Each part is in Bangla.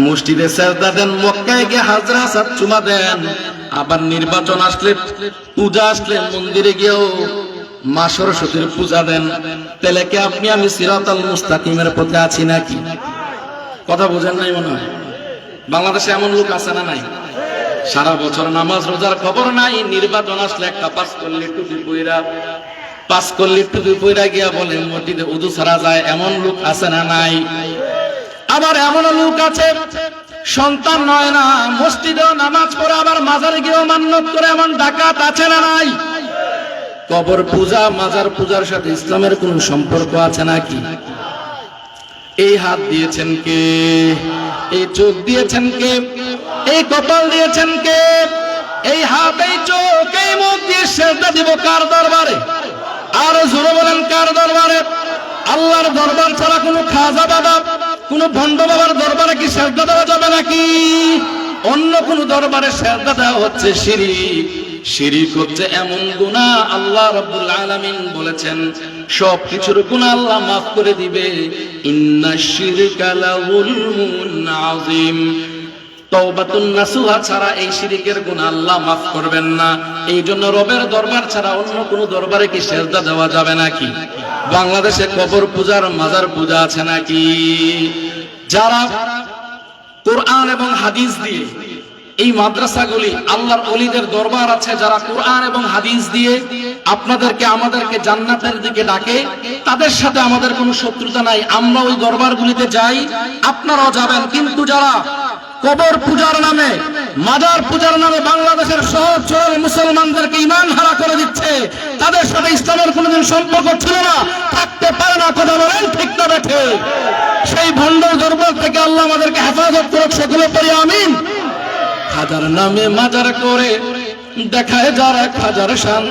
মসজিদে সেজদা দেন, মক্কায় গিয়ে হাজরা আসাদ চুমা দেন, আবার নির্বাচন আসলে পূজা আসলে মন্দিরে গিয়েও মা সরস্বতীর পূজা দেন। তাহলে কি আপনি আমি সিরাতাল মুস্তাকিমের পথে আছি নাকি? কথা বোঝেন নাই মনে হয়। বাংলাদেশে এমন লোক আছে না নাই? সারা বছর নামাজ রোজার খবর নাই, নির্বাচন আসলে একটা পাস করলে টুপি পইরা গিয়া বলে মসজিদে উযু ছাড়া যায়, এমন লোক আছে না নাই? আবার এমন লোক আছে সন্তান নয় না, মসজিদেও নামাজ পড়ে আবার মাজারে গিয়েও মান্যত করে, এমন ডাকাত আছে না নাই? কবর পূজা মাজার পূজার সাথে ইসলামের কোন সম্পর্ক আছে নাকি? এই হাত দিয়েছেন কে? এই চোখ দিয়েছেন কে? এই কপাল দিয়েছেন কে? এই হাত, এই চোখ, এই মুখ দিয়ে সেজদা দিব কার দরবারে? আর জোরে বলেন কার দরবারে? আল্লাহর দরবার ছাড়া কোনো খাজা বাবা, কোন ভণ্ড বাবার দরবারে কি সেজদা দেওয়া যাবে নাকি? অন্য কোন দরবারে সেজদা দেওয়া হচ্ছে শিরক। শিরক হচ্ছে এমন গুনাহ, আল্লাহ রাব্বুল আলামিন বলেছেন সব কিছুর গুনাহ আল্লাহ মাফ করে দিবে। ইন্নাশ শিরকা লাযুলমুন আযীম। তওবাতুন নাসুহা ছাড়া এই শিরকের গুনাহ আল্লাহ মাফ করবেন না। এই জন্য রবের দরবার ছাড়া অন্য কোন দরবারে কি সেজদা দেওয়া যাবে নাকি? বাংলাদেশে কবর পূজার মাজার পূজা আছে নাকি? যারা কোরআন এবং হাদিস দিয়ে এই মাদ্রাসাগুলি, আল্লাহর ওলিদের দরবার আছে, যারা কোরআন এবং হাদিস দিয়ে আপনাদেরকে আমাদেরকে জান্নাতের দিকে ডাকে, তাদের সাথে আমাদের কোনো শত্রুতা নাই। আমরা ওই দরবারগুলিতে যাই, আপনারাও যাবেন। কিন্তু যারা কবর পূজার নামে, মাজার পূজার নামে বাংলাদেশের সহজ সরল মুসলমানদেরকে ঈমান হারা করে দিচ্ছে, তাদের সাথে ইসলামের কোনোদিন সম্পর্ক ছিল না, থাকতে পারে না। কথা বলেন ঠিক না বেঠে? সেই ভণ্ড দরবার থেকে আল্লাহ আমাদেরকে হেফাজত করুক, সেগুলো পড়ি আমিন। খাজার নামে মাজার করে দেখায় যারা খাজার শান,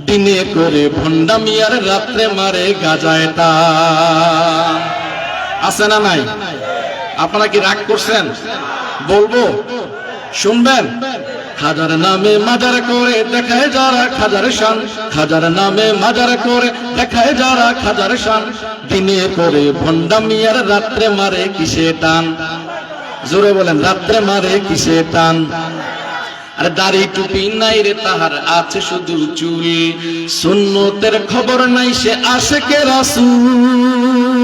দিনে করে ভণ্ডামি আর রাত্রে মারে গাজায় টান। আছে না নাই? আপনারা কি রাগ করছেন? বলবো, শুনবেন? খাজার নামে মাজার করে দেখায় যারা খাজার শান, খাজার নামে মাজার করে দেখায় যারা খাজার শান, দিনে করে ভণ্ডামি আর রাত্রে মারে কিসে টান? জোরে বলেন, রাত্রে মারে কিসে টান? আর দাড়ি টুপি নাই রে তাহার, আছে শুধু চুল, সুন্নতের খবর নাই, সে আশিকে রাসূল।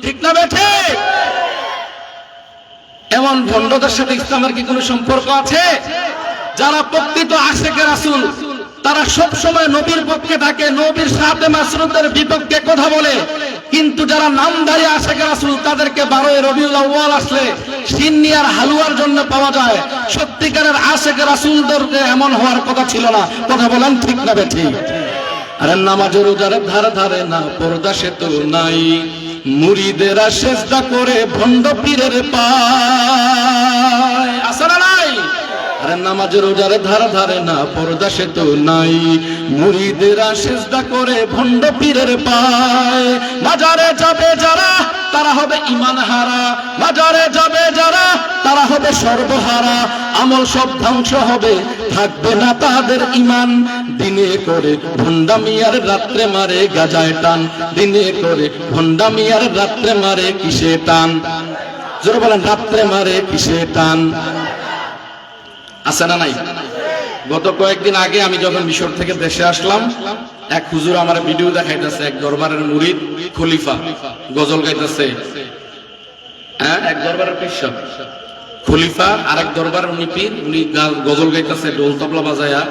ঠিক না বেঠে? এমন ভণ্ডদের সাথে ইসলামের কি কোনো সম্পর্ক আছে? যারা প্রকৃত আশিকে রাসূল, তারা সব সময় নবীর পক্ষে থাকে, নবীর সাথে মাসরুদের বিপক্ষে কথা বলে। কিন্তু যারা নামধারী আশিকে রাসূল, তাদেরকে 12 রবিউল আউয়াল আসলে সিন্নি আর হালুয়ার জন্য পাওয়া যায়। সত্যিকারের আশিকে রাসূলদেরকে এমন হওয়ার কথা ছিল না। কথা বলেন ঠিক না বেঠিক? আরে নামাজের রোজার ধারে ধারে না, পর্দা সে তো নাই, মুরিদেরা সেজদা করে ভণ্ড পীরের পায়। আছে না নাই? আরে নামাজের রোজার ধারে ধারে না, পর্দা সে তো নাই, মুরিদেরা সেজদা করে ভণ্ড পীরের পায়। মাজারে যাবে যারা, তারা হবে ঈমান হারা, মাজারে যাবে যারা, তারা হবে সর্বহারা। আমল সব ধ্বংস হবে, থাকবে না তাদের ঈমান। দিনে করে ভণ্ডামি আর রাত্রে মারে গাজায় টান, দিনে করে ভণ্ডামি আর রাত্রে মারে কিসে টান? জোরে বলেন, রাত্রে মারে কিসে টান? আছে না নাই? গত কয়েকদিন আগে আমি যখন মিশর থেকে দেশে আসলাম, এক হুজুর আমার ভিডিও দেখাইতেছে, এক দরবারের মুরিদ খলিফা গজল গাইতেছে। হ্যাঁ, এক দরবারের পেশা খলিফা, আর এক দরবারের উনি পীর, উনি গজল গাইতেছে ঢোল তবলা বাজায়া।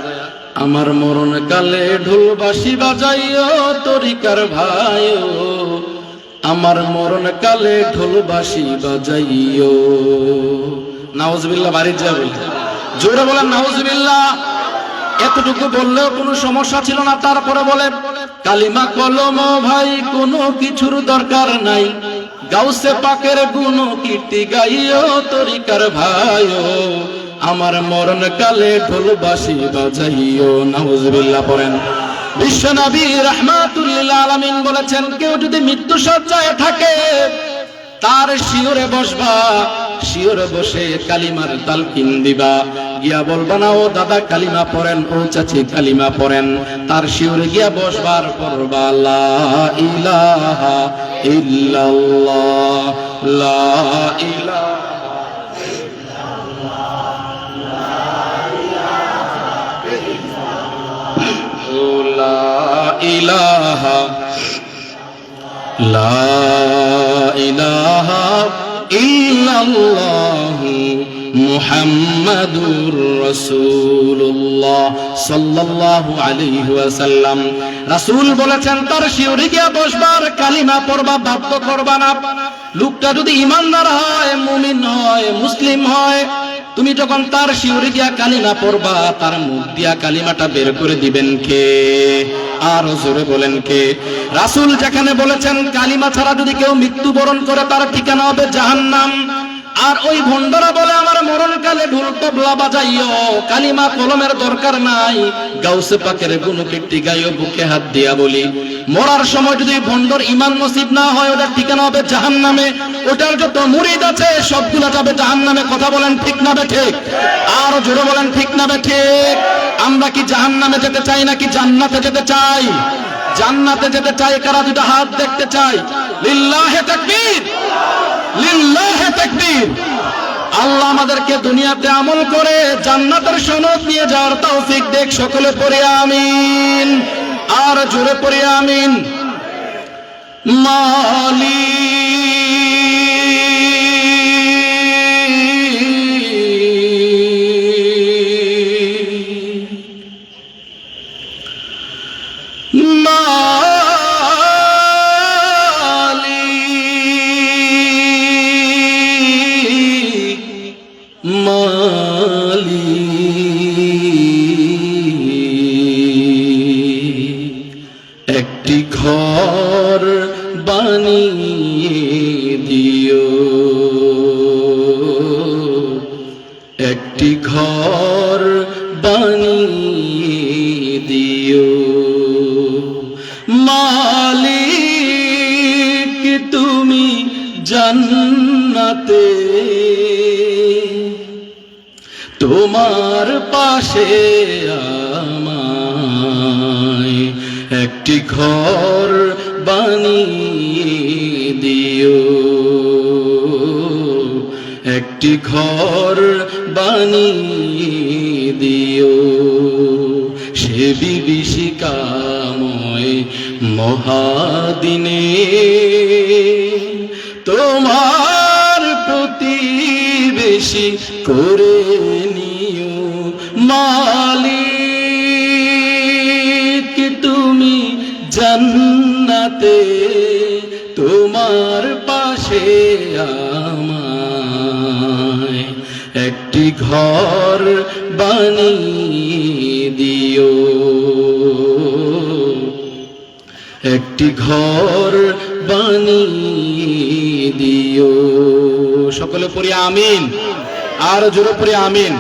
আমার মরণ কালে ঢোল বাঁশি বাজাইও তরিকার ভাইও, আমার মরণ কালে ঢোল বাঁশি বাজাইও। নাউজুবিল্লাহ, বাড়ির যাবে। জোরে বলেন নাউজুবিল্লাহ। এতটুকু বললেও কোনো সমস্যা ছিল না। তারপরে বলে, কালিমা কলম ভাই কোনো কিছুর দরকার নাই, গাউসে পাকের গুণ কীর্তি গাইও তরিকার ভাইও, আমার মরণ কালে ঢোল বাঁশি বাজাইও। নাউজুবিল্লাহ পড়েন। বিশ্বনবী রাহমাতুল লিল আলামিন বলেছেন, কেউ যদি মৃত্যু শয্যায় থাকে, তার শিওরে বসবা, শিওরে বসে কালিমার তালকিন দিবা, গিয়া বলবা না ও দাদা কালিমা পড়েন, ও চাচি কালিমা পড়েন। তার শিওরে গিয়া বসবার পড়বা লা ইলাহা ইল্লাল্লাহ লা ইলাহা ইলাহা লা ইলাহা ইল্লাল্লাহু মুহাম্মাদুর রাসূলুল্লাহ সাল্লাল্লাহু আলাইহি ওয়াসাল্লাম। রাসূল বলেছেন তার শিওরে গিয়া বসবার, কালিমা পড়বা, বাধ্য করবা না। লোকটা যদি ঈমানদার হয়, মুমিন হয়, মুসলিম হয়, তুমি যখন তার শিওরে গিয়া কালিমা পড়বা, তার মুখ দিয়া কালিমাটা বের করে দিবেন কে? আর জোরে বলেন কে? রাসূল যেখানে বলেছেন কালিমা ছাড়া যদি কেউ মৃত্যুবরণ করে তার ঠিকানা হবে জাহান্নাম। আর ওই ভণ্ডরা বলে আমার মরণকালে ঢোল তবলা বাজাইও, কালিমা কলমের দরকার নাই, গাউসে পাকের গুণকীর্তি গাইও, বুকে হাত দিয়া বলি। মরার সময় যদি ভণ্ডর ঈমান নসিব না হয়, ওটার ঠিকানা হবে জাহান্নামে। ওটার যত মুরিদ আছে সবগুলা যাবে জাহান্নামে। কথা বলেন ঠিক না ঠিক? আর জোরে বলেন ঠিক না ঠিক? আমরা কি জাহান্নামে যেতে চাই নাকি জান্নাতে যেতে চাই? জান্নাতে যেতে চাই। কারা দুটো হাত দেখতে চাই? লিল্লাহে তাকবীর, লিল্লাহে তাকবীর। আল্লাহ আমাদেরকে দুনিয়াতে আমল করে জান্নাতের সনদ নিয়ে যাওয়ার তৌফিক দেখ। সকলে পড়ে আমিন। আর জোরে পড়ে আমিন। একটি ঘর বানিয়ে দিও, একটি ঘর বানিয়ে দিও, মালিক তুমি জান্নাতে, তোমার পাশে আমায় একটি ঘর বানিয়ে দিও, একটি ঘর বানিয়ে দিও। সে বিভীষিকাময় মহাদিনে তোমার প্রতিবেশী করে নিও, মালিক তুমি জান্নাতে, তোমার পাশে আমায় একটি ঘর বানিয়ে দিও, একটি ঘর বানিয়ে দিও। সকলে পড়ি আমিন। আর জোরে পড়ি আমিন।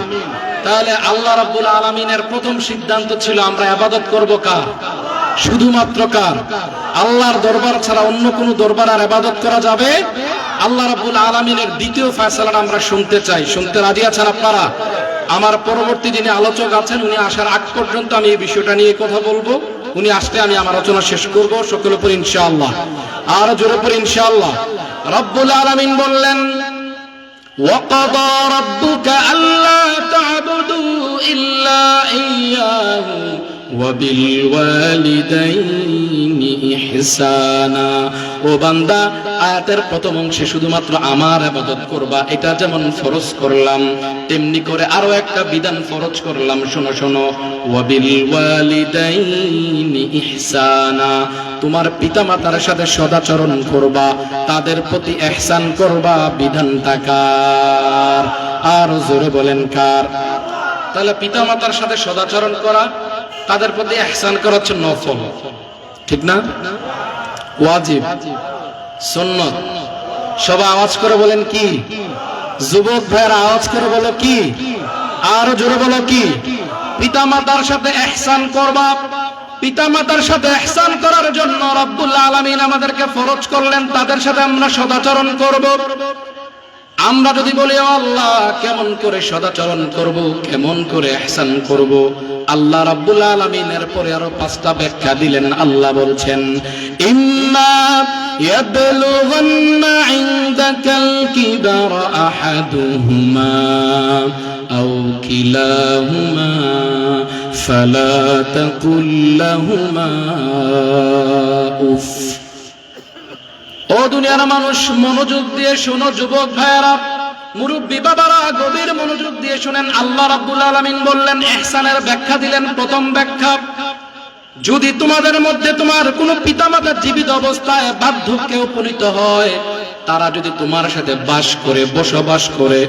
তাহলে আল্লাহ রাব্বুল আলামিনের প্রথম সিদ্ধান্ত ছিল আমরা ইবাদত করব কার? শুধুমাত্র কার? আল্লাহর দরবার ছাড়া অন্য কোন দরবার আর ইবাদত করা যাবে? আল্লাহ রাব্বুল আলামিনের দ্বিতীয় ফয়সালাটা আমরা শুনতে চাই। শুনতে রাজি আছেন আপনারা? আমার পরবর্তী যিনি আলোচক আছেন উনি আসার আগ পর্যন্ত আমি এই বিষয়টা নিয়ে কথা বলবো। উনি আসলে আমি আমার আলোচনা শেষ করব। সকলে পড়ি ইনশাআল্লাহ। আর জোরে পড়ি ইনশাআল্লাহ। রব্বুল আলামিন বললেন وَقَضَى رَبُّكَ أَلَّا تَعْبُدُوا إِلَّا إِيَّاهُ وَبِالْوَالِدَيْنِ إِحْسَانًا। ও বান্দা, আয়াতের প্রথম অংশে শুধুমাত্র আমার ইবাদত করবা, এটা যেমন ফরজ করলাম তেমনি করে আরো একটা বিধান ফরজ করলাম। শোনো শোনো, ওয়াবিলওয়ালিদাইনি ইহসানা, তোমার পিতামাতার সাথে সদাচরণ করবা, তাদের প্রতি ইহসান করবা। বিধানটা কার? আর জোরে বলেন কার? তাহলে পিতামাতার সাথে সদাচরণ করা, তাদের প্রতি ইহসান করা হচ্ছে নফল, ঠিক না? ওয়াজিব, সুন্নাত। সবাই আওয়াজ করে বলেন কি? যুবক ভাইরা আওয়াজ করে বলো কি? আর জোরে বলো কি? পিতামাতার সাথে ইহসান করবা। পিতামাতার সাথে ইহসান করার জন্য রব্বুল আলামিন আমাদেরকে ফরজ করলেন, তাদের সাথে আমরা সদাচরণ করব। আমরা যদি বলি আল্লাহ কেমন করে সদাচরণ করব, কেমন করে ইহসান করব, আল্লাহ রাব্বুল আলামিনের পরে আরো 5টা ব্যাখ্যা দিলেন। আল্লাহ বলছেন ইন্না يبلغن عندك الكبر أحدهما أو كلاهما فلا تقل لهما أف ও দুনিয়ার মানুষ মনোযোগ দিয়ে শোনো যুবক ভাইয়েরা মুরব্বী বাবারা গভীর মনোযোগ দিয়ে শুনেন আল্লাহ রাব্বুল আলামিন বললেন ইহসানের ব্যাখ্যা দিলেন প্রথম ব্যাখ্যা যদি তোমাদের মধ্যে তোমার কোনো পিতামাতা জীবিত অবস্থায় বার্ধক্যে উপনীত হয় তারা যদি তোমার সাথে বাস করে বসবাস করে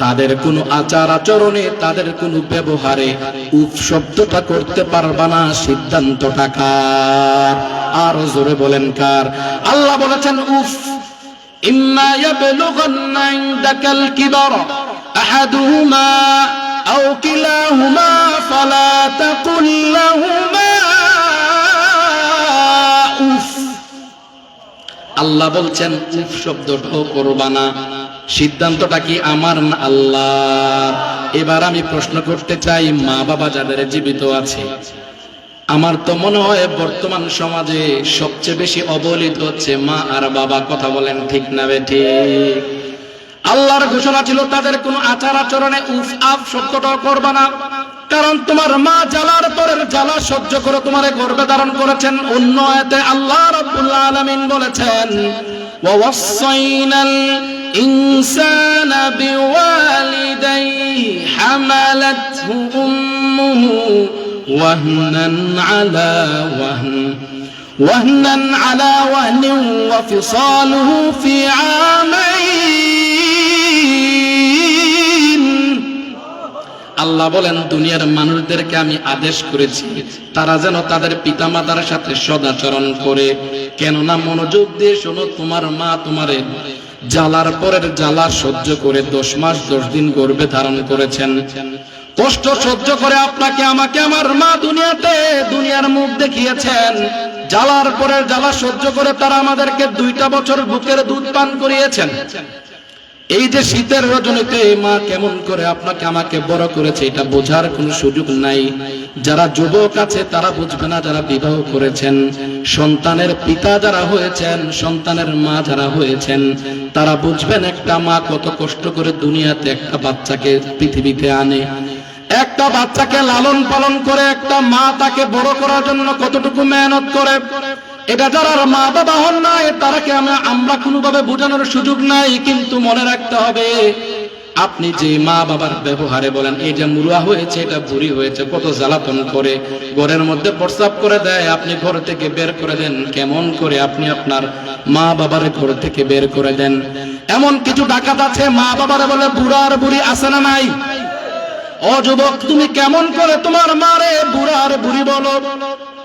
তাদের কোনো আচার আচরণে তাদের কোনো ব্যবহারে উফ শব্দটা করতে পারবা না সিদ্ধান্তটা কার আর জোরে বলেন কার আল্লাহ বলেছেন উফ ইম্মা ইয়াবলুগান্না ইনদাকাল কিবার আহাদুহুমা আও কিলাহুমা ফালা তাকুল লাহুমা উফ আল্লাহ বলছেন উফ শব্দটাও করবা না সিদ্ধান্তটা কি আমার না আল্লাহর এবার আমি প্রশ্ন করতে চাই মা বাবা যাদের জীবিত আছে আমার তো মনে হয় বর্তমান সমাজে সবচেয়ে বেশি অবহেলিত হচ্ছে মা আর বাবা কথা বলেন ঠিক না বেঠিক আল্লাহর ঘোষণা ছিল তাদের কোনো আচার আচরণে উফ আফ শব্দটাও করবা না কারণ তোমার মা জ্বালার পরের জ্বালা সহ্য করে তোমারে গর্ভে ধারণ করেছেন অন্য আয়াতে আল্লাহ রাব্বুল আলামিন বলেছেন ওয়াসাইনাল ইনসানা বিওয়ালিদাইহি হামালাতহু উম্মুহু ওয়াহনান আলা ওয়াহন ওয়া ফিসালুহু ফি আমাইন আল্লাহ বলেন দুনিয়ার মানুষদেরকে আমি আদেশ করেছি তারা যেন তাদের পিতামাতার সাথে সদাচরণ করে কেননা মনোযোগ দিয়ে শোনো তোমার মা তোমারে জ্বালার পরের জ্বালা সহ্য করে 10 মাস 10 দিন গর্ভে ধারণ করেছেন কষ্ট সহ্য করে আপনাকে আমাকে আমার মা দুনিয়ার মুখ দেখিয়েছেন জ্বালার পরের জ্বালা সহ্য করে তারা আমাদেরকে 2টা বছর বুকের দুধ পান করিয়েছেন এই যে শীতের রজনীতে মা কেমন করে আপনাকে আমাকে বড় করেছে এটা বোঝার কোনো সুযোগ নাই যারা যুবক আছে তারা বুঝবে না যারা বিবাহ করেছেন সন্তানের পিতা যারা হয়েছেন সন্তানের মা যারা হয়েছেন তারা বুঝবেন একটা মা কত কষ্ট করে দুনিয়াতে একটা বাচ্চাকে পৃথিবীতে আনে একটা বাচ্চাকে লালন পালন করে একটা মা তাকে বড় করার জন্য কতটুকু মেহনত করে এটা যারা মা বাবা হন না তারাকে আমরা কোনোভাবে বোঝানোর সুযোগ নাই কিন্তু মনে রাখতে হবে আপনি যে মা বাবার ব্যবহারে বলেন এই যে মুরুয়া হয়েছে এটা বুড়ি হয়েছে কত জ্বালাতন করে ঘরের মধ্যে প্রস্রাব করে দেয় আপনি ঘর থেকে বের করে দেন কেমন করে আপনি আপনার মা বাবার ঘর থেকে বের করে দেন এমন কিছু ডাকাত আছে মা বাবারে বলে বুড়া আর বুড়ি আছে না নাই ও যুবক তুমি কেমন করে তোমার মারে বুড়া আর বুড়ি বলো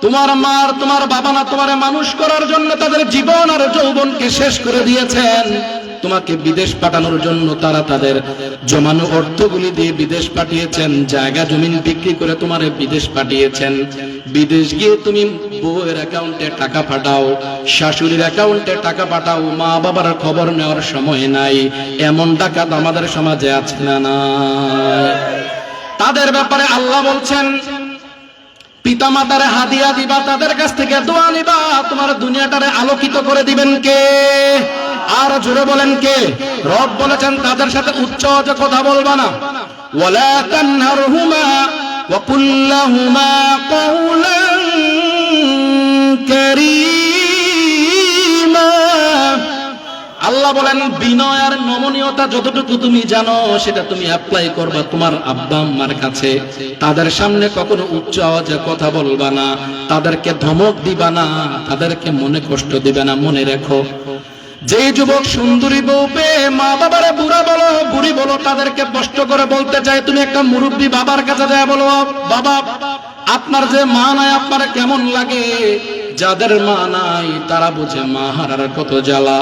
তোমার মার তোমার বাবা না তোমারে মানুষ করার জন্য তাদের জীবন আর যৌবনকে শেষ করে দিয়েছেন তোমাকে বিদেশ পাঠানোর জন্য তারা তাদের জমানো অর্থগুলি দিয়ে বিদেশ পাঠিয়েছেন জায়গা জমিন বিক্রি করে তোমারে বিদেশ পাঠিয়েছেন বিদেশ গিয়ে তুমি বউয়ের অ্যাকাউন্টে টাকা পাঠাও শাশুড়ির অ্যাকাউন্টে টাকা পাঠাও মা বাবার খবর নেওয়ার সময় নাই এমন ডাকাত আমাদের সমাজে আছে না না তাদের ব্যাপারে আল্লাহ বলছেন পিতামাতারে হাদিয়া দিবা তাদের কাছ থেকে দোয়া নিবা তোমার দুনিয়াটারে আলোকিত করে দিবেন কে আর জোরে বলেন কে রব বলেছেন তাদের সাথে উচ্চ আওয়াজে কথা বলবা না ওয়ালা তানহারহুমা ওয়া কুল লাহুমা কাওলান কারীমা আল্লাহ বলেন বিনয় আর নমনীয়তা যতটুকু তুমি জানো সেটা তুমি অ্যাপ্লাই করবা তোমার আব্বা আম্মার কাছে তাদের সামনে কখনো উচ্চ আওয়াজে কথা বলবা না তাদেরকে ধমক দিবা না তাদেরকে মনে কষ্ট দিবে না মনে রেখো যে যুবক সুন্দরী বউ পেয়ে মা বাবারে বুড়া বলো বুড়ি বলো তাদেরকে কষ্ট করে বলতে চাই তুমি একটা মুরব্বী বাবার কাছে যায় বলো বাবা আপনার যে মা নাই আপনার কেমন লাগে যাদের মা নাই তারা বুঝে মা হারার কত জ্বালা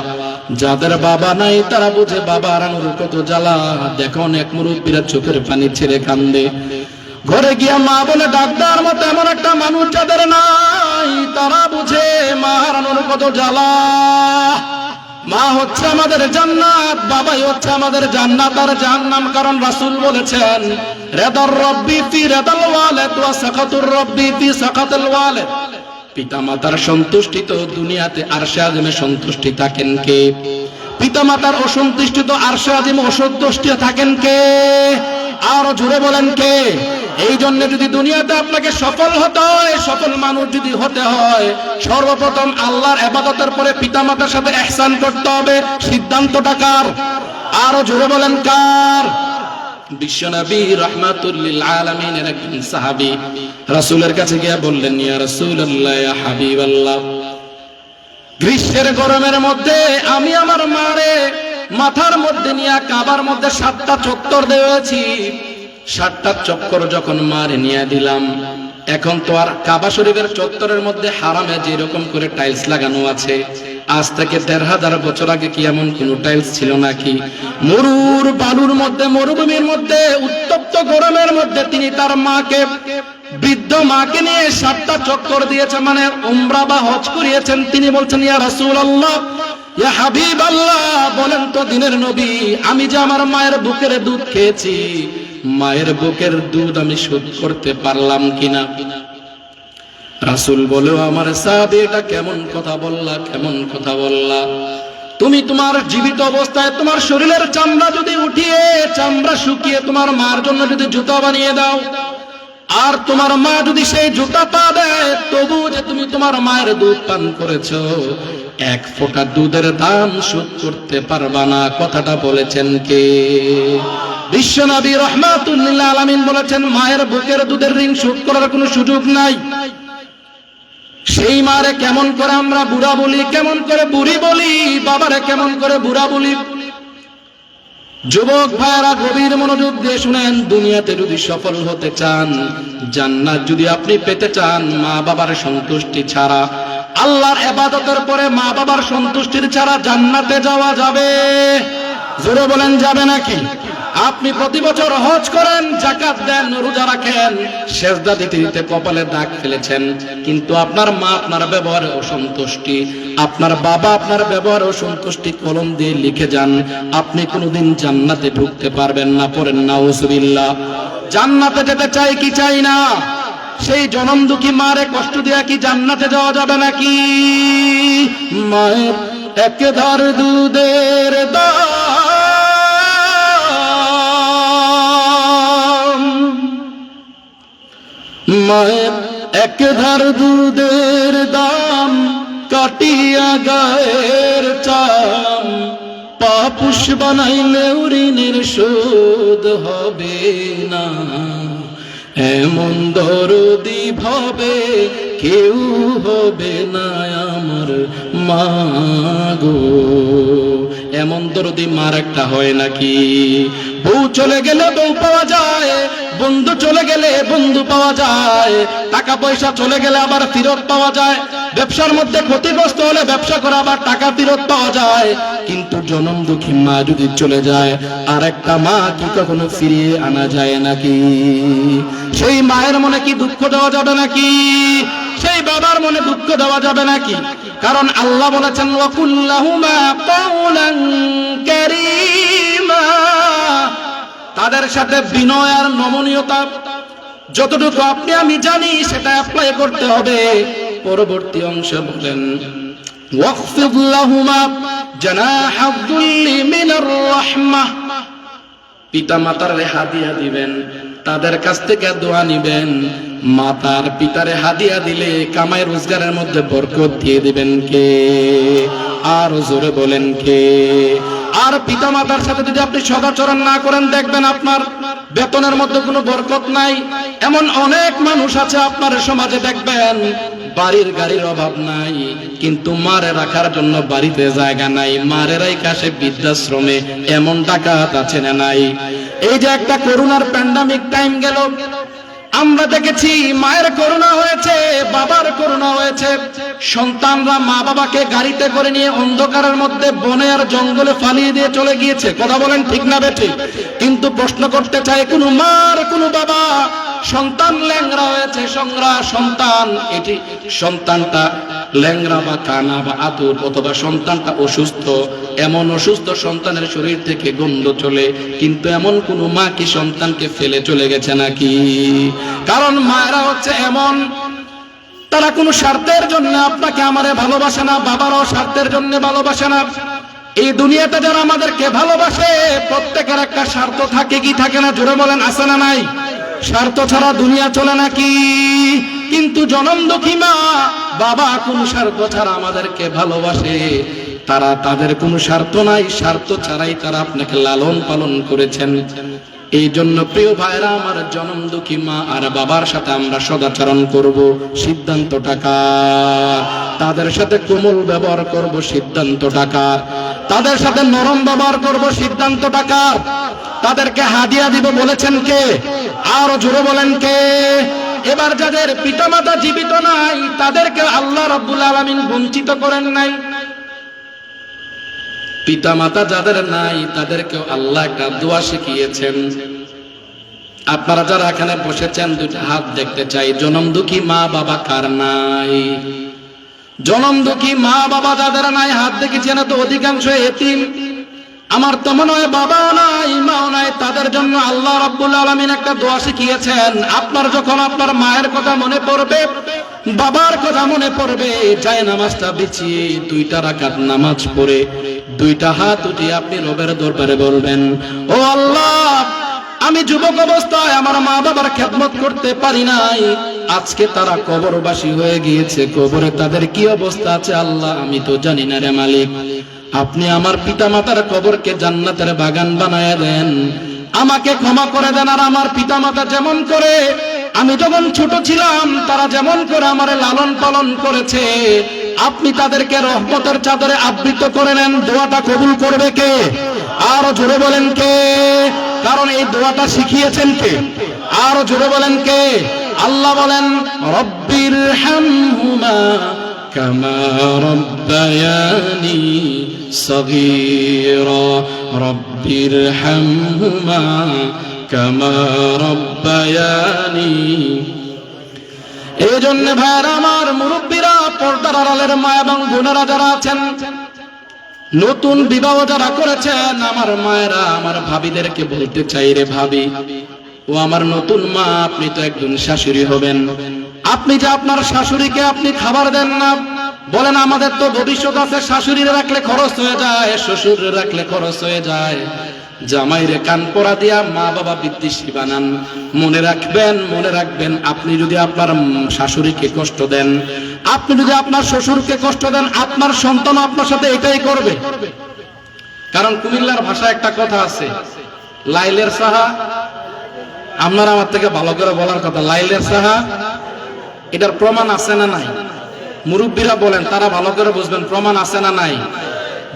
যাদের বাবা নাই তারা বুঝে বাবা হারানোর কত জ্বালা দেখো অনেক মুরব্বীরা চোখের পানি ছেড়ে কান্দে ঘরে গিয়া মা বলে ডাক্তার মতো এমন একটা মানুষ যাদের নাই তারা বুঝে মা হারানোর কত জ্বালা মা হচ্ছে আমাদের জান্নাত বাবাই হচ্ছে আমাদের জান্নাত আর জাহান্নাম কারণ রাসূল বলেছেন রিদার রাব্বি ফি রিদাল ওয়ালিদ ওয়া সাকাতুর রাব্বি ফি সাকাতিল ওয়ালিদ পিতা মাতার সন্তুষ্টি তো দুনিয়াতে আরশে আযমে সন্তুষ্টি থাকেন কে? পিতা মাতার অসন্তুষ্টি তো আরশে আযমে অসন্তুষ্টি থাকেন কে? আর জোরে বলেন কে? এই জন্য যদি দুনিয়াতে আপনাকে সফল হতে হয়, সফল মানুষ যদি হতে হয়, সর্বপ্রথম আল্লাহর ইবাদতের পরে পিতা মাতার সাথে ইহসান করতে হবে। সিদ্ধান্তটা কার? আর জোরে বলেন কার? বিশ্বনবী রাহমাতুল লিল আলামিনের একজন সাহাবী রাসূলের কাছে গিয়ে বললেন, ইয়া রাসূলুল্লাহ, ইয়া হাবিবাল্লাহ, গ্রীষ্মের গরমের মধ্যে আমি আমার মারে মাথার মধ্যে নিয়ে কাবার মধ্যে 7টা চক্কর দিয়েছি। 7টা চক্কর যখন মারে নিয়ে দিলাম, এখন তো আর কাবা শরীফের চত্বরের মধ্যে হারামে যেরকম করে টাইলস লাগানো আছে, আজ থেকে 1500 বছর আগে কি এমন কোন টাইলস ছিল নাকি? মরুর বালুর মধ্যে, মরুভূমির মধ্যে, উত্তপ্ত গরমের মধ্যে তিনি তার মাকে, বৃদ্ধ মাকে নিয়ে 7টা চক্কর দিয়েছে, মানে উমরা বা হজ করিয়েছেন। তিনি বলছেন, ইয়া রাসূলুল্লাহ, ইয়া হাবিবাল্লাহ, বলেন তো দিনের নবী, আমি যে আমার মায়ের বুকের দুধ খেয়েছি, মায়ের বুকের দুধ আমি শোধ করতে পারলাম কিনা? রাসূল বলে, আমার সাহাবী, এটা কেমন কথা বললা, কেমন কথা বললা? তুমি তোমার জীবিত অবস্থায় তোমার শরীরের চামড়া যদি উঠিয়ে, চামড়া শুকিয়ে তোমার মার জন্য যদি জুতা বানিয়ে দাও, আর তোমার মা যদি সেই জুতা পা দেয়, তবু যে তুমি তোমার মায়ের দুধ পান করেছো, 1 ফোঁটা দুধের দাম শোধ করতে পারবা না। কথাটা বলেছেন কে? বিশ্বনবী রাহমাতুল লিল আলামিন বলেছেন, মায়ের বুকের দুধের ঋণ শোধ করার কোনো সুযোগ নাই। সেই মারে কেমন করে আমরা বুড়া বলি, কেমন করে বুড়ি বলি, বাবারে কেমন করে বুড়া বলি। যুবক ভাইরা গভীর মনোযোগ দিয়ে শুনেন, দুনিয়াতে যদি সফল হতে চান, জান্নাত যদি আপনি পেতে চান, মা বাবার সন্তুষ্টি ছাড়া, আল্লাহর ইবাদতের পরে মা বাবার সন্তুষ্টির ছাড়া জান্নাতে যাওয়া যাবে? জোরে বলেন, যাবে নাকি? আপনি প্রতি বছর হজ করেন, যাকাত দেন, রোজা রাখেন, সেজদা দিতে দিতে কপালে দাগ ফেলেছেন, কিন্তু আপনার মা আপনার ব্যবহারে অসন্তুষ্টি, আপনার বাবা আপনার ব্যবহারে অসন্তুষ্টি কলম দিয়ে লিখে যান, আপনি কোনোদিন জান্নাতে ঢুকতে পারবেন না। পড়েন নাউজুবিল্লাহ। জান্নাতে যেতে চাই কি চাই না? সেই জনম দুঃখী মারে কষ্ট দেয়া কি জান্নাতে যাওয়া যাবে নাকি? মায়ের এক ধার দুধের দাম, মায়ের এক ধার দুধের দাম, কাটিয়া গায়ের চাম, পাপুষ বানাইলে ঋণের শোধ হবে না। এমন দরদি ভাবে কেউ হবে না আমার মা গো। এমন দরদি মার একটা হয় নাকি? বউ চলে গেলে বউ পাওয়া যায়, বন্ধু চলে গেলে বন্ধু পাওয়া যায়, টাকা পয়সা চলে গেলে আবার ফেরত পাওয়া যায়, ব্যবসার মধ্যে ক্ষতিগ্রস্ত হলে ব্যবসা করে আবার টাকা ফেরত পাওয়া যায়। কিন্তু জনম দুঃখী মা যদি চলে যায়, আর একটা মা কি কখনো ফিরিয়ে আনা যায় নাকি? সেই মায়ের মনে কি দুঃখ দেওয়া যাবে নাকি? সেই বাবার মনে দুঃখ দেওয়া যাবে নাকি? কারণ আল্লাহ বলেছেন, ওয়াকুল্লাহুমা কাওলান কারীমা, তাদের সাথে বিনয় আর নমনীয়তা যতটুকু আপনি আমি জানি সেটা অ্যাপ্লাই করতে হবে। পরবর্তী অংশে বলেন, ওয়াখফিদ লাহুমা জানাহাদ যুল্লি মিনার রাহমাহ, পিতা মাতার হাদিয়া দিবেন, তাদের কাছ থেকে দোয়া নিবেন। মাতার পিতারে হাদিয়া দিলে কামাই রোজগারের মধ্যে বরকত দিয়ে দিবেন কে? আর জোরে বলেন কে? আর পিতা মাতার সাথে যদি আপনি সদাচরণ না করেন, দেখবেন আপনার বেতনের মধ্যে কোনো বরকত নাই। এমন অনেক মানুষ আছে আপনার সমাজে, দেখবেন বাড়ির গাড়ির অভাব নাই, কিন্তু মারে রাখার জন্য বাড়িতে জায়গা নাই, মারেরাই কাছে বৃদ্ধাশ্রমে। এমন ডাকাত আছে না নাই? এই যে একটা করোনার প্যান্ডামিক টাইম গেল, আমরা দেখেছি মায়ের করোনা হয়েছে, বাবার করোনা হয়েছে, সন্তানরা মা বাবাকে গাড়িতে করে নিয়ে অন্ধকারের মধ্যে বনে আর জঙ্গলে ফালিয়ে দিয়ে চলে গিয়েছে। কথা বলেন ঠিক না বেঠিক? কিন্তু প্রশ্ন করতে চাই, কোন মার কোন বাবা সন্তান ল্যাংড়া হয়েছে, সন্তান এটি সন্তানটা ল্যাংড়া বা কানা বা আতুর, অথবা সন্তানটা অসুস্থ, এমন অসুস্থ সন্তানের শরীর থেকে গন্ধ চলে, কিন্তু এমন কোন মা কি সন্তানকে ফেলে চলে গেছে নাকি? কারণ মায়েরা হচ্ছে এমন তারা কোনো স্বার্থের জন্য আপনাকে আমারে ভালোবাসে না, বাবারও স্বার্থের জন্য ভালোবাসে না। এই দুনিয়াতে যারা আমাদেরকে ভালোবাসে প্রত্যেকের একটা স্বার্থ থাকে কি থাকে না, জোরে বলেন আছে না নাই? স্বার্থ ছাড়া দুনিয়া চলে নাকি? কিন্তু জনম দুঃখী মা বাবা কোন স্বার্থ ছাড়া আমাদেরকে ভালোবাসে। তারা তাদের কোনো স্বার্থ নাই, স্বার্থ ছাড়াই তারা আপনাকে লালন পালন করেছেন। এই জন্য প্রিয় ভাইরা আমার, জনম দুঃখী মা আর বাবার সাথে আমরা সদাচরণ করব, সিদ্ধান্ত টাকা। তাদের সাথে কোমল ব্যবহার করব, সিদ্ধান্ত টাকা। তাদের সাথে নরম ব্যবহার করব, সিদ্ধান্ত টাকা। তাদেরকে হাদিয়া দিব বলেছেন কে? আরো জোরে বলেন কে? এবার যাদের পিতামাতা জীবিত নাই তাদেরকে আল্লাহ রাব্বুল আলামিন বঞ্চিত করেন নাই। পিতামাতা যাদের নাই তাদেরকে আল্লাহ একটা দোয়া শিখিয়েছেন। আপনারা যারা এখানে বসেছেন দুইটা হাত দেখতে চাই। জনম দুঃখী মা বাবা কার নাই? জনম দুঃখী মা বাবা যাদের নাই হাত দেখেছেন তো অধিকাংশ এতিম। আমার তো মনে হয় বাবাও নাই মাও নাই, তাদের জন্য আল্লাহ রাব্বুল আলামিন একটা দোয়া শিখিয়েছেন। আপনার যখন আপনার মায়ের কথা মনে পড়বে, বাবার কথা মনে পড়বে, যায় নামাজটা বিছিয়ে 2টা রাকাত নামাজ পড়ে 2টা হাত উঠিয়ে আপনি রবের দরবারে বলবেন, ও আল্লাহ, আমি যুবক অবস্থায় আমার মা বাবার খেদমত করতে পারি নাই, আজকে তারা কবরবাসী হয়ে গিয়েছে, কবরে তাদের কি অবস্থা আছে আল্লাহ আমি তো জানি না রে মালিক। আপনি আমার পিতা মাতার কবরকে জান্নাতের বাগান বানায় দেন, আমাকে ক্ষমা করে দেন। আর আমার পিতা মাতা যেমন করে আমি যখন ছোট ছিলাম তারা যেমন করে আমারে লালন পালন করেছে, আপনি তাদেরকে রহমতের চাদরে আবৃত করে নেন। দোয়াটা কবুল করবে কে? আরো জোরে বলেন কে? কারণ এই দোয়াটা শিখিয়েছেন কে? আরো জোরে বলেন কে? আল্লাহ বলেন, রব্বির হামহুমা কামা রব্বায়ানি সগীরা, রব্বির হামহুমা কামা রব্বায়ানি। এই জন্য ভাইরা আমার, মুরব্বীরা, পর্দার আড়ালের মা এবং বোনেরা যারা আছেন, নতুন বিবাহ যারা করেছেন, আমার মায়েরা, আমার ভাবিদেরকে বলতে চাই, রে ভাবি, ও আমার নতুন মা, আপনি তো একজন শাশুড়ি হবেন। আপনি যে আপনার শাশুড়িকে আপনি খাবার দেন না, বলেন আমাদের তো ভবিষ্যৎ আছে, শাশুড়িরে রাখলে খরচ হয়ে যায়, শ্বশুরে রাখলে খরচ হয়ে যায়, জামাইরে কান পরা দিয়া মা বাবা বিদ্বেষী বানান। মনে রাখবেন, মনে রাখবেন, আপনি যদি আপনার শাশুড়িকে কষ্ট দেন, আপনি যদি আপনার শ্বশুরকে কষ্ট দেন, আপনার সন্তান আপনার সাথে এটাই করবে। কারণ কুমিল্লার ভাষায় একটা কথা আছে, লাইলের সাহা, আপনারা আমার থেকে ভালো করে বলার কথা, লাইলের সাহা, এটার প্রমাণ আছে না নাই? মুরব্বীরা বলেন, তারা ভালো করে বুঝবেন, প্রমাণ আছে না নাই?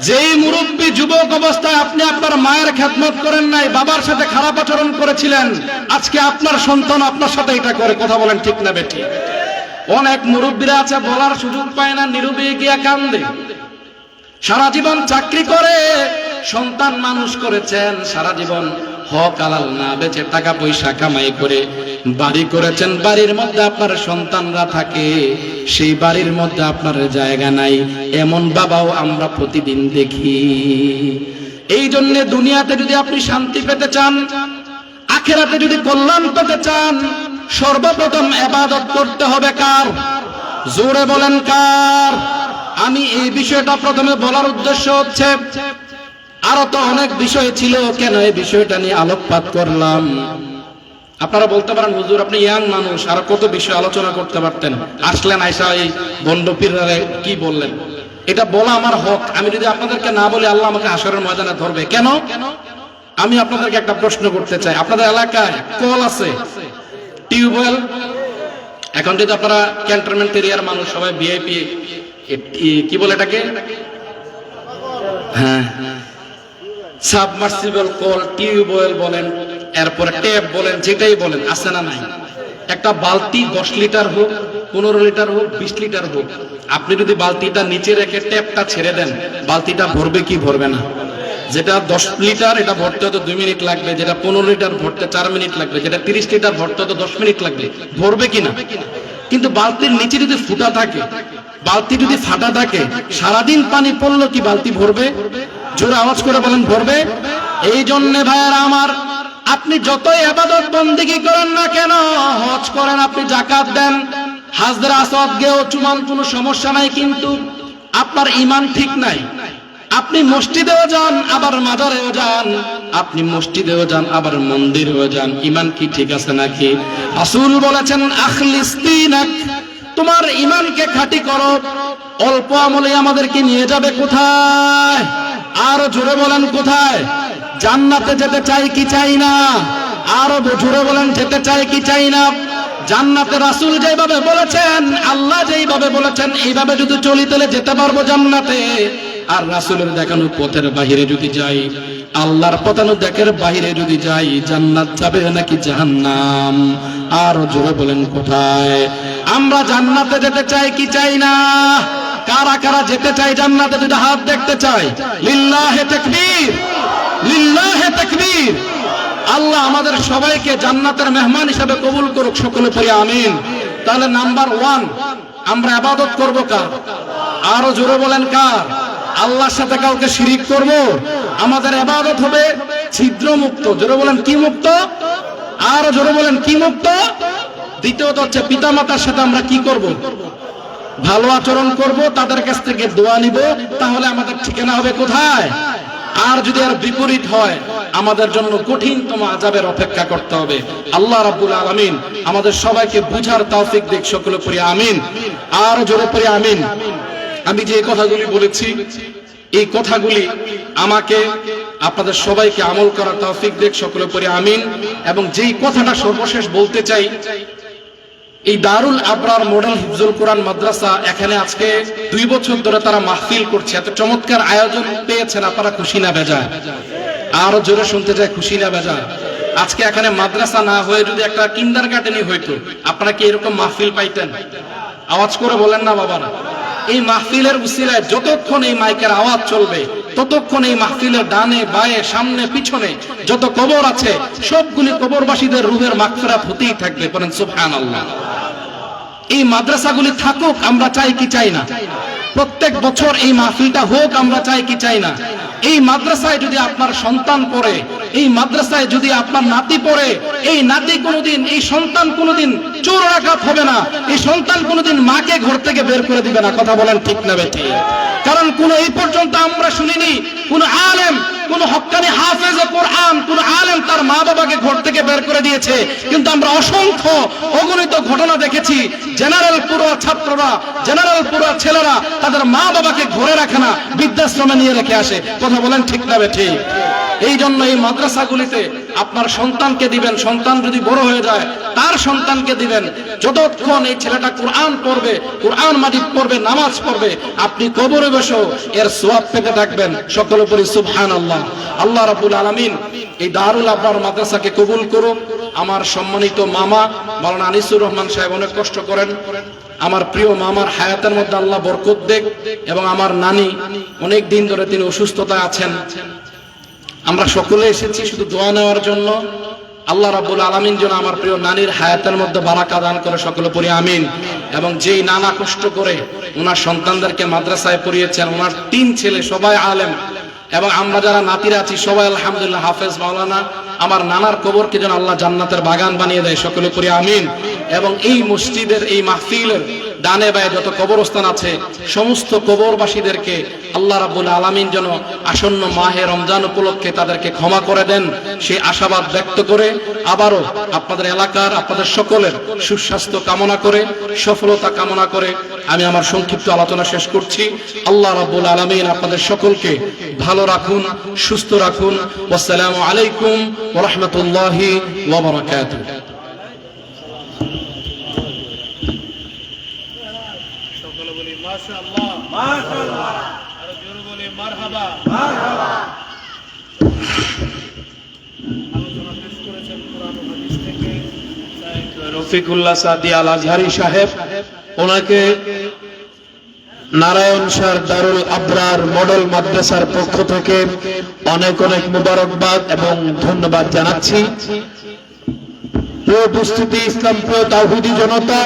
যেই মুরব্বী যুবক অবস্থায় আপনি আপনার মায়ের খেদমত করেন নাই, বাবার সাথে খারাপ আচরণ করেছিলেন, আজকে আপনার সন্তান আপনার সাথে এটা করে। কথা বলেন ঠিক না বেঠি? অনেক মুরব্বীরা আছে বলার সুযোগ পায় না, নীরবে গিয়া কান্দে। সারা জীবন চাকরি করে সন্তান মানুষ করেছেন, সারা জীবন হক হালাল না বেচে টাকা পয়সা কামাই করে বাড়ি করেছেন, বাড়ির মধ্যে আপনার সন্তানরা থাকে, সেই বাড়ির মধ্যে আপনার জায়গা নাই, এমন বাবাও আমরা প্রতিদিন দেখি। এই জন্য দুনিয়াতে যদি আপনি শান্তি পেতে চান, আখিরাতে যদি কল্যাণ পেতে চান, সর্বপ্রথম ইবাদত করতে হবে কার? জোরে বলেন কার? আমি এই বিষয়টা প্রথমে বলার উদ্দেশ্য হচ্ছে, আরো তো অনেক বিষয় ছিল, কেন এই বিষয়টা নিয়ে আলোকপাত করলাম। আপনারা বলতে পারেন, হুজুর আপনি ইয়াং মানুষ, আর কত বিষয় আলোচনা করতে পারতেন, আসলেন আয়সা এই বন্ডপীররে কি বললেন। এটা বলা আমার হক, আমি যদি আপনাদেরকে না বলি আল্লাহ আমাকে হাসরের ময়দানে ধরবে। কেন? আমি আপনাদেরকে একটা প্রশ্ন করতে চাই, আপনাদের এলাকায় কল আছে, টিউবওয়েল? এখন যদি আপনারা ক্যান্টনমেন্ট এরিয়ার মানুষ সবাই ভিআইপি, কি বলে এটাকে, হ্যাঁ, সাবমার্সিবল কল, টিউবওয়েল বলেন, এরপরে ট্যাপ বলেন, যেটাই বলেন, আছে না নাই? একটা বালতি 10 লিটার হোক, 15 লিটার হোক, 20 লিটার হোক, আপনি যদি বালতিটা নিচে রেখে ট্যাপটা ছেড়ে দেন, বালতিটা ভরবে কি ভরবে না? যেটা 10 লিটার এটা ভরতে হয়তো 2 মিনিট লাগবে, যেটা 15 লিটার ভরতে 4 মিনিট লাগবে, যেটা 30 লিটার ভরতে হয়তো 10 মিনিট লাগবে, ভরবে কিনা? কিন্তু বালতির নিচে যদি ফুটা থাকে, বালতি যদি ফাটা থাকে, সারাদিন পানি পড়লো কি বালতি ভরবে? জোরে আওয়াজ করে বলেন, ভরবে? এই জন্য ভাইয়েরা আমার, আপনি যতই ইবাদত বন্দেগী করেন না কেন, হজ করেন, আপনি যাকাত দেন, হাজরে আসওয়াদ গেও চুমান কোনো সমস্যা নাই, কিন্তু আপনার ঈমান ঠিক নাই। আপনি মসজিদেও যান আবার মাজারেও যান, আপনি মসজিদেও যান আবার মন্দিরেও যান, ঈমান কি ঠিক আছে নাকি? রাসূল বলেছেন আখলিস দীনাক, তোমার ঈমানকে খাঁটি করো। অল্প আমলে আমাদেরকে নিয়ে যাবে কোথায়? আর জোরে বলেন কোথায়? জান্নাতে যেতে চাই কি চাই না? আরো জোরে বলেন যেতে চাই কি চাই না? জান্নাতে রাসূল যেভাবে বলেছেন, আল্লাহ যেভাবে বলেছেন, এইভাবে যদি চলি তাহলে যেতে পারবো জান্নাতে। আর রাসূলের দেখানো পথের বাহিরে যদি যাই, আল্লাহর পতানো দেখের বাহিরে যদি যাই, জান্নাত যাবে নাকি জাহান্নাম? আর জোরে বলেন কোথায়? আমরা জান্নাতে যেতে চাই কি চাই না? কারা কারা যেতে চাই জান্নাতে? যদি হাত দেখতে চাই, লিল্লাহে তাকবীর, লিল্লাহে তাকবীর। আল্লাহ আমাদের সবাইকে জান্নাতের মেহমান হিসেবে কবুল করুক, সকলে পড়ি আমিন। তাহলে নাম্বার 1, আমরা ইবাদত করব কার? আরো জোরে বলেন কার? আল্লাহর সাথে কাউকে শিরিক করব? আমাদের ইবাদত হবে ছিদ্র মুক্ত। জোরে বলেন কি মুক্ত? আরো জোরে বলেন কি মুক্ত? দ্বিতীয়ত হচ্ছে পিতামাতার সাথে আমরা কি করব? ভালো আচরণ করব, তাদের কাছ থেকে দোয়া নিব। তাহলে আমাদের ঠিকানা হবে কোথায়? আর যদি আর বিপরীত হয়, আমাদের জন্য কঠিনতম আযাবের অপেক্ষা করতে হবে। আল্লাহ রাব্বুল আলামিন আমাদের সবাইকে বুঝার তৌফিক দিক, সকলে পড়ি আমিন। আর জোরে পড়ি আমিন। আমি যে কথাগুলি বলেছি, এই কথাগুলি আমাকে আপনাদের সবাইকে আমল করার তৌফিক দিক, সকলে পড়ি আমিন। এবং যেই কথাটা সর্বশেষ বলতে চাই, এই দারুল আবরার মডেল হিফজুল কোরআন মাদ্রাসা এখানে আজকে 2 বছর ধরে তারা মাহফিল করছে। এত চমৎকার আয়োজন পেয়েছেন, আপনারা খুশি না বেজায়? আরো জোরে শুনতে চাই, খুশি না বেজায়? আজকে এখানে মাদ্রাসা না হয়ে যদি একটা কিন্ডারগার্টেনই হইতো, আপনারা কি এরকম মাহফিল পাইতেন? আওয়াজ করে বলেন না বাবারা। এই মাহফিলের উসিলায় যতক্ষণ এই মাইকের আওয়াজ চলবে, ততক্ষণ এই মাহফিলের ডানে বায়ে সামনে পিছনে যত কবর আছে, সবগুলি কবরবাসীদের রূহের মাগফিরাত হতেই থাকবে। বলেন সুবহানাল্লাহ। এই মাদ্রাসাগুলি থাকুক, আমরা চাই কি চাই না? প্রত্যেক বছর এই মাহফিলটা হোক, আমরা চাই কি চাই না? এই মাদ্রাসায় যদি আপনার সন্তান পড়ে, এই মাদ্রাসায় যদি আপনার নাতি পড়ে, এই নাতি কোনোদিন, এই সন্তান কোনোদিন চোর ডাকাত হবে না, এই সন্তান কোনোদিন মাকে ঘর থেকে বের করে দিবে না। কথা বলেন ঠিক না বেঠিক? কারণ কোন এই পর্যন্ত আমরা শুনিনি কোন আলেম, কোন হক্কানি হাফেজ কোরআন, কোন আলেম তার মা বাবাকে ঘর থেকে বের করে দিয়েছে। কিন্তু আমরা অসংখ্য অগণিত ঘটনা দেখেছি, জেনারেল পুরো ছাত্ররা, জেনারেল পুরো ছেলেরা তাদের মা বাবাকে ঘরে রাখে না, বৃদ্ধাশ্রমে নিয়ে রেখে আসে। কথা বলেন ঠিক না বেঠিক? এই জন্য এই মাদ্রাসাগুলিতে আপনার সন্তানকে দিবেন। সন্তান যদি বড় হয়ে যায়, তার সন্তানকে দিবেন। যতক্ষণ এই ছেলেটা কোরআন পড়বে, কোরআন মাজিদ পড়বে, নামাজ পড়বে, আপনি কবরে বসেও এর সওয়াব পেতে থাকবেন। সকলে পড়ি সুবহানাল্লাহ। আল্লাহ রাব্বুল আলামিন এই দারুল আবরার মাদ্রাসাকে কবুল করুন। আমার সম্মানিত মামা মাওলানা আনিসুর রহমান সাহেব অনেক কষ্ট করেন। আমার প্রিয় মামার হায়াতের মধ্যে আল্লাহ বরকত দেখ। এবং আমার নানি অনেক দিন ধরে তিনি অসুস্থতায় আছেন। আমরা সকলে এসেছি শুধু দোয়া নেওয়ার জন্য। আল্লাহ রাব্বুল আলামিন যেন আমার প্রিয় নানির হায়াতের মধ্যে বারাকা দান করে, সকলে পড়ি আমিন। এবং যেই নানা কষ্ট করে ওনার সন্তানদেরকে মাদ্রাসায় পড়িয়েছেন, ওনার 3 ছেলে সবাই আলেম, এবং আমরা যারা নাতিরা আছি সবাই আলহামদুলিল্লাহ হাফেজ মাওলানা। আমার নানার কবরকে যেন আল্লাহ জান্নাতের বাগান বানিয়ে দেয়, সকলে পড়ি আমিন। এবং এই মসজিদের, এই মাহফিলের ডানে বায়ে যত কবরস্থান আছে, সমস্ত কবরবাসীদেরকে আল্লাহ রাব্বুল আলামিন যেন আসন্ন মাহে রমজান উপলক্ষে তাদেরকে ক্ষমা করে দেন, সেই আশাবাদ ব্যক্ত করে আবারও আপনাদের এলাকার, আপনাদের সকলের সুস্বাস্থ্য কামনা করে, সফলতা কামনা করে আমি আমার সংক্ষিপ্ত আলোচনা শেষ করছি। আল্লাহ রাব্বুল আলামিন আপনাদের সকলকে ভালো রাখুন, সুস্থ রাখুন। আসসালামু আলাইকুম ওয়া রাহমাতুল্লাহি ওয়া বারাকাতুহু। মাশাআল্লাহ, মাশাআল্লাহ। আর জোরে বলি মারহাবা, মারহাবা। আলোচনা পেশ করেছেন কোরআন ও হাদিস থেকে রফিকুল্লাহ সাদি আল আজহারি সাহেব। ওনাকে নারায়ণ শাহ দারুল আবরার মডেল মাদ্রাসার পক্ষ থেকে অনেক অনেক মুবারকবাদ এবং ধন্যবাদ জানাচ্ছি। প্রিয় উপস্থিতি, ইসলাম প্রিয় তাওহীদি জনতা,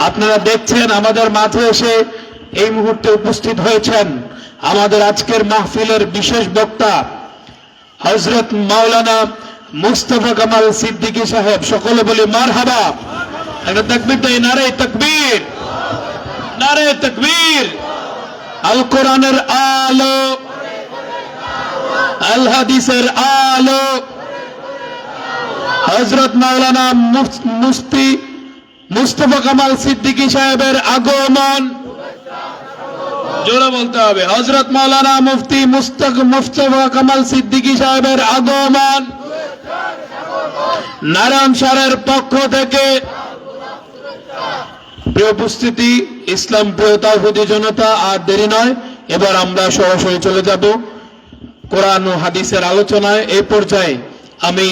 আপনারা দেখছেন আমাদের মাঝে এসে এই মুহূর্তে উপস্থিত হয়েছেন আমাদের আজকের মাহফিলের বিশেষ বক্তা হযরত মাওলানা মুস্তাফা কামাল সিদ্দিকী সাহেব। সকলে বলি মারহাবা। একটা তাকবীর দেয়, নারে তাকবীর, নারে তাকবীর। আল কোরআনের আলো, আল হাদিসের আলো, হযরত মাওলানা মুফতি মুস্তাফা কামাল সিদ্দিকী সাহেবের আগমন, জোরে বলতে হবে, হযরত মাওলানা মুফতি মুস্তাফা কামাল সিদ্দিকী সাহেবের আগমন নারায়ণ স্যারের পক্ষ থেকে। প্রিয় উপস্থিতি, ইসলাম প্রিয় তাওহীদি জনতা, আর দেরি নয়, এবার আমরা সরাসরি চলে যাব কোরআন ও হাদিসের আলোচনায়। এই পর্যায়ে আমি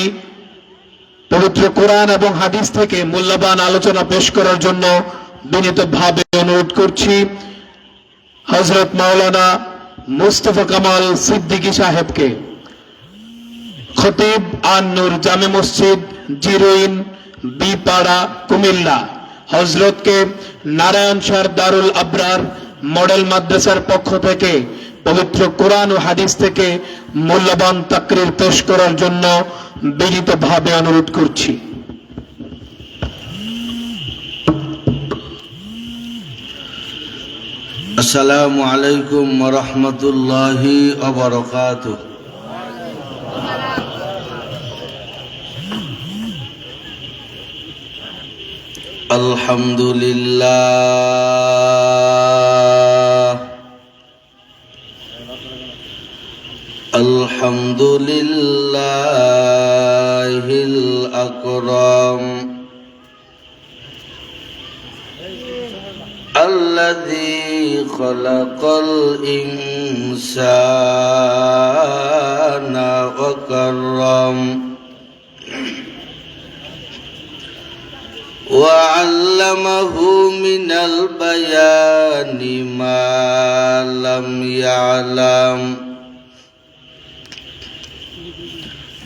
পবিত্র কোরআন এবং হাদিস থেকে মূল্যবান আলোচনা পেশ করার জন্য বিনীতভাবে অনুরোধ করছি হযরত মাওলানা মুস্তাফা কামাল সিদ্দিকী সাহেবকে। খতিব আন-নূর জামে মসজিদ, জিরোইন, বি পাড়া, কুমিল্লা। হযরতকে নারায়ণ স্যার দারুল আবরার মডেল মাদ্রাসার পক্ষ থেকে পবিত্র কোরআন ও হাদিস থেকে মূল্যবান তাকরীর পেশ করার জন্য বিনীতভাবে অনুরোধ করছি। আসসালামু আলাইকুম ওয়া রাহমাতুল্লাহি ওয়া বারাকাতুহু। আলহামদুলিল্লাহ, আলহামদুলিল্লাহিল আকরাম الذي خلق الإنسان وكرم وعلمه من البيان ما لم يعلم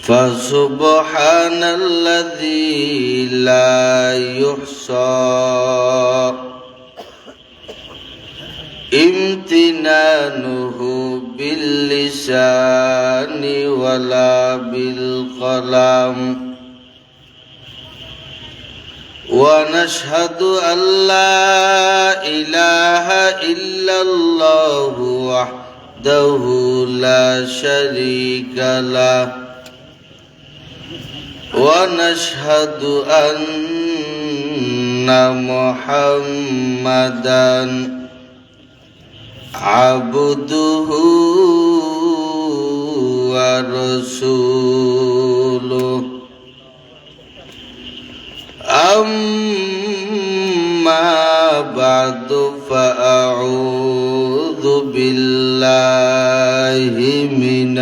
فسبحان الذي لا يحصى امتنانه باللسان ولا بالقلم ونشهد أن لا إله إلا الله وحده لا شريك له ونشهد أن محمدًا عبده ورسوله أما بعد فأعوذ بالله من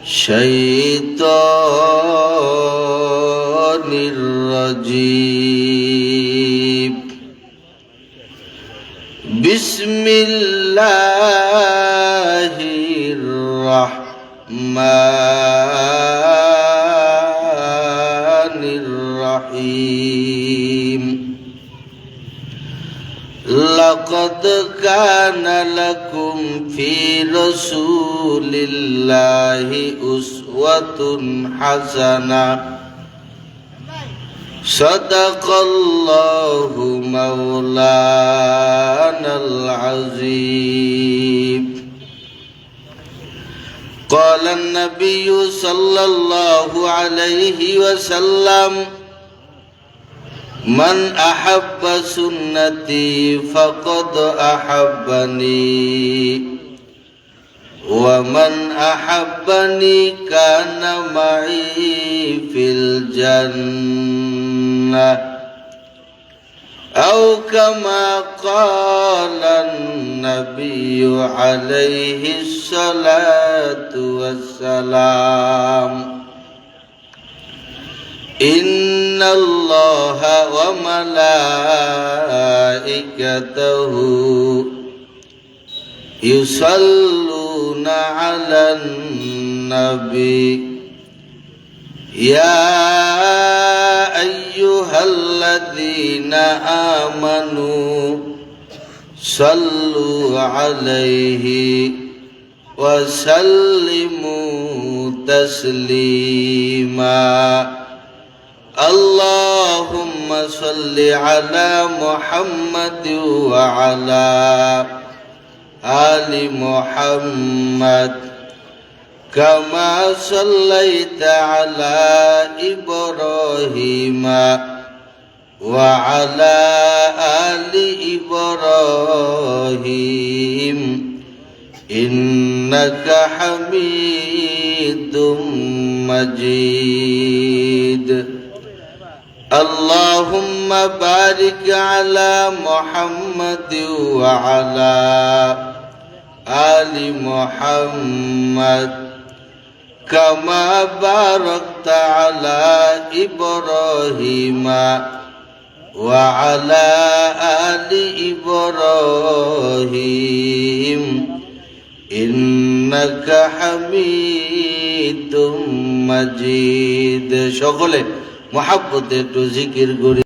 الشيطان الرجيم بسم الله الرحمن الرحيم لقد كان لكم في رسول الله أسوة حسنة صدق الله مولانا العظيم قال النبي صلى الله عليه وسلم من أحب سنتي فقد أحبني ومن أحبني كان معي في الجنة أو كما قال النبي عليه الصلاة والسلام إن الله وملائكته يصلون على النبي يا أيها الذين آمنوا صلوا عليه وسلموا تسليما اللهم صل على محمد وعلى آل محمد كما صليت على إبراهيم وعلى آل إبراهيم إنك حميد مجيد اللهم بارك على محمد وعلى آل محمد كما باركت على إبراهيم وعلى آل إبراهيم إنك حميد مجيد সকলে মহব্বতে একটু জিকির করি